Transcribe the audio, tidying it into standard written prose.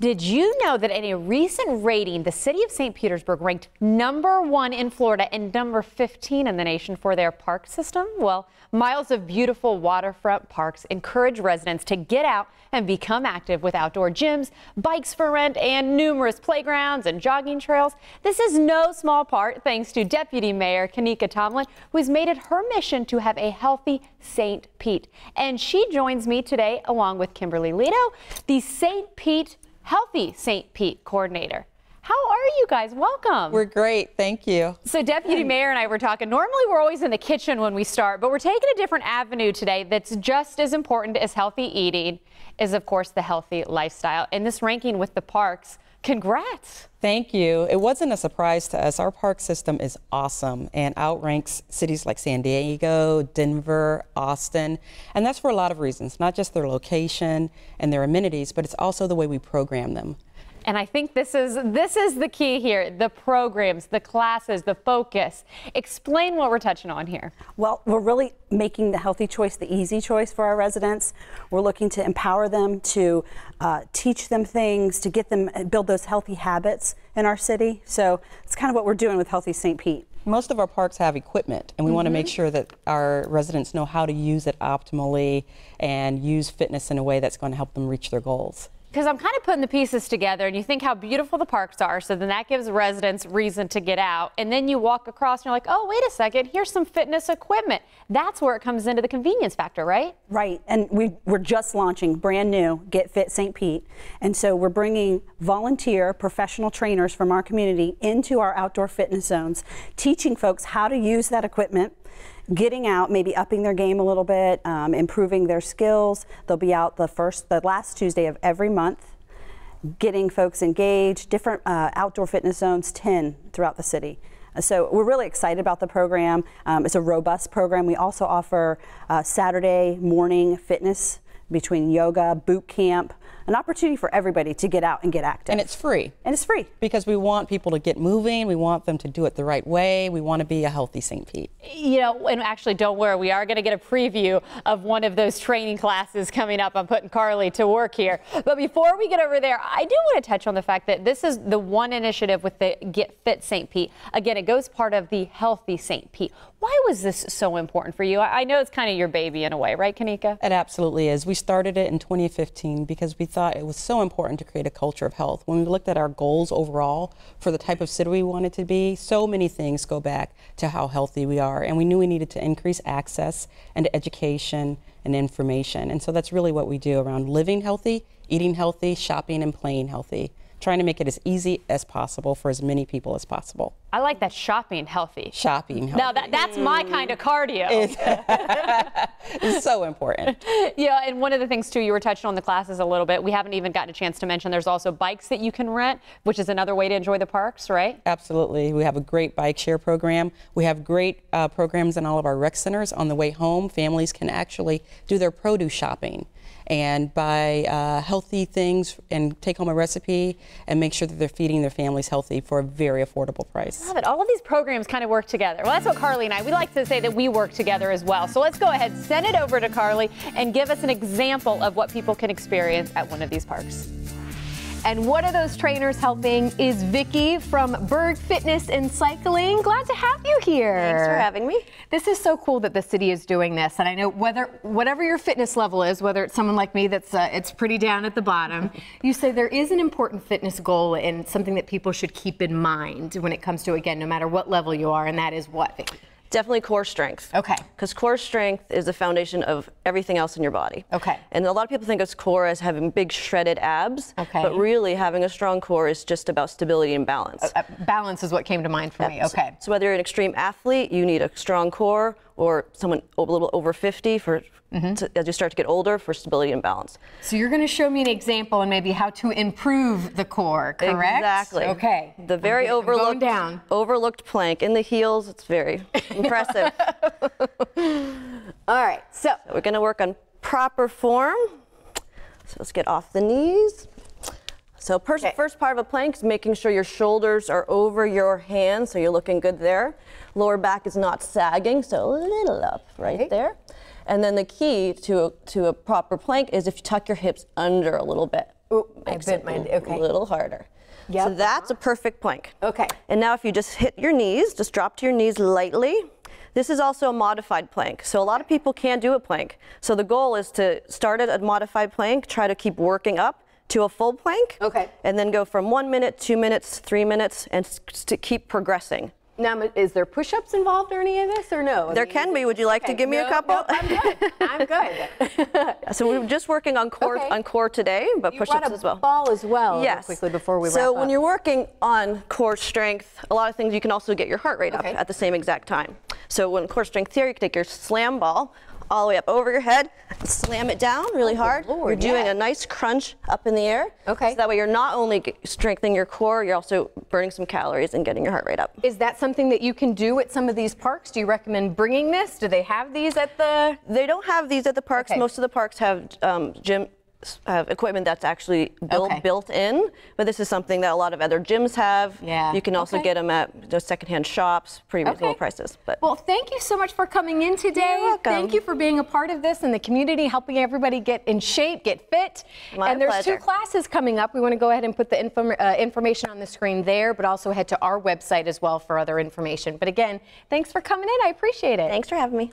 Did you know that in a recent rating, the city of St. Petersburg ranked #1 in Florida and #15 in the nation for their park system? Well, miles of beautiful waterfront parks encourage residents to get out and become active with outdoor gyms, bikes for rent, and numerous playgrounds and jogging trails. This is no small part thanks to Deputy Mayor Kanika Tomlin, who has made it her mission to have a healthy St. Pete. And she joins me today along with Kimberly Lito, the Healthy St. Pete coordinator. How are you guys? Welcome. We're great. Thank you. So Deputy Mayor and I were talking. Normally we're always in the kitchen when we start, but we're taking a different avenue today that's just as important as healthy eating is, of course, the healthy lifestyle. And this ranking with the parks, congrats. Thank you. It wasn't a surprise to us. Our park system is awesome and outranks cities like San Diego, Denver, Austin. And that's for a lot of reasons, not just their location and their amenities, but it's also the way we program them. And I think this is the key here, the programs, the classes, the focus. Explain what we're touching on here. Well, we're really making the healthy choice the easy choice for our residents. We're looking to empower them, to teach them things, to get them, build those healthy habits in our city. So it's kind of what we're doing with Healthy St. Pete. Most of our parks have equipment, and we want to make sure that our residents know how to use it optimally and use fitness in a way that's going to help them reach their goals. Because I'm kind of putting the pieces together, and you think how beautiful the parks are, so then that gives residents reason to get out. And then you walk across and you're like, oh, wait a second, here's some fitness equipment. That's where it comes into the convenience factor, right? Right, and we're just launching brand new Get Fit St. Pete. And so we're bringing volunteer professional trainers from our community into our outdoor fitness zones, teaching folks how to use that equipment, getting out, maybe upping their game a little bit, improving their skills. They'll be out the last Tuesday of every month, getting folks engaged, different outdoor fitness zones, 10 throughout the city. So we're really excited about the program. It's a robust program. We also offer Saturday morning fitness between yoga, boot camp, an opportunity for everybody to get out and get active. And it's free. And it's free. Because we want people to get moving. We want them to do it the right way. We want to be a healthy St. Pete. You know, and actually, don't worry, we are going to get a preview of one of those training classes coming up. I'm putting Carly to work here. But before we get over there, I do want to touch on the fact that this is the one initiative with the Get Fit St. Pete. Again, it goes part of the Healthy St. Pete. Why was this so important for you? I know it's kind of your baby in a way, right, Kanika? It absolutely is. We started it in 2015 because we thought it was so important to create a culture of health. When we looked at our goals overall for the type of city we wanted to be, so many things go back to how healthy we are. And we knew we needed to increase access and education and information. And so that's really what we do around living healthy, eating healthy, shopping and playing healthy, trying to make it as easy as possible for as many people as possible. I like that, shopping healthy. Shopping healthy. Now that's my kind of cardio. It's so important. Yeah, and one of the things too, you were touching on the classes a little bit. We haven't even gotten a chance to mention there's also bikes that you can rent, which is another way to enjoy the parks, right? Absolutely. We have a great bike share program. We have great programs in all of our rec centers. On the way home, families can actually do their produce shopping and buy healthy things and take home a recipe and make sure that they're feeding their families healthy for a very affordable price. Love it. All of these programs kind of work together. Well, that's what Carly and we like to say that we work together as well. So let's go ahead, send it over to Carly and give us an example of what people can experience at one of these parks. And one of those trainers helping is Vicky from Berg Fitness and Cycling. Glad to have you here. Thanks for having me. This is so cool that the city is doing this. And I know whatever your fitness level is, whether it's someone like me that's it's pretty down at the bottom, you say there is an important fitness goal and something that people should keep in mind when it comes to, again, no matter what level you are, and that is what, Vicky? Definitely core strength. Okay. Because core strength is the foundation of everything else in your body. Okay. And a lot of people think of core as having big shredded abs. Okay. But really having a strong core is just about stability and balance. Balance is what came to mind for me. Okay. So whether you're an extreme athlete, you need a strong core, or someone a little over 50 as you start to get older for stability and balance. So you're going to show me an example and maybe how to improve the core, correct? Exactly. Okay. The very overlooked plank in the heels. It's very impressive. All right. So we're going to work on proper form. So let's get off the knees. So first part of a plank is making sure your shoulders are over your hands, so you're looking good there. Lower back is not sagging, so a little up right there. And then the key to a proper plank is if you tuck your hips under a little bit. Ooh, I Makes bent it mine. a Okay. little harder. Yep. So that's a perfect plank. Okay. And now if you just hit your knees, just drop to your knees lightly. This is also a modified plank. So a lot of people can't do a plank. So the goal is to start at a modified plank, try to keep working up to a full plank. Okay. And then go from 1 minute, 2 minutes, 3 minutes, and to keep progressing. Now, is there push-ups involved or any of this, or no? There can be. Would you like to give me a couple? No, I'm good. I'm good. So we're just working on core Okay. on core today, but You push-ups brought a as well. ball as well. Yes. Quickly before we wrap So up. when you're working on core strength, a lot of things you can also get your heart rate Okay. up at the same exact time. So when core strength here, you can take your slam ball all the way up over your head, slam it down really hard. Lord, you're doing yeah. a nice crunch up in the air. Okay. So that way you're not only strengthening your core, you're also burning some calories and getting your heart rate up. Is that something that you can do at some of these parks? Do you recommend bringing this? Do they have these at the? They don't have these at the parks. Okay. Most of the parks have equipment that's actually Okay. built in, but this is something that a lot of other gyms have. Yeah. You can also Okay. get them at the secondhand shops, pretty reasonable Okay. prices. But Well, thank you so much for coming in today. You're welcome. Thank you for being a part of this and the community, helping everybody get in shape, get fit. My and there's pleasure. 2 classes coming up. We want to go ahead and put the information on the screen there, but also head to our website as well for other information. But again, thanks for coming in. I appreciate it. thanks for having me.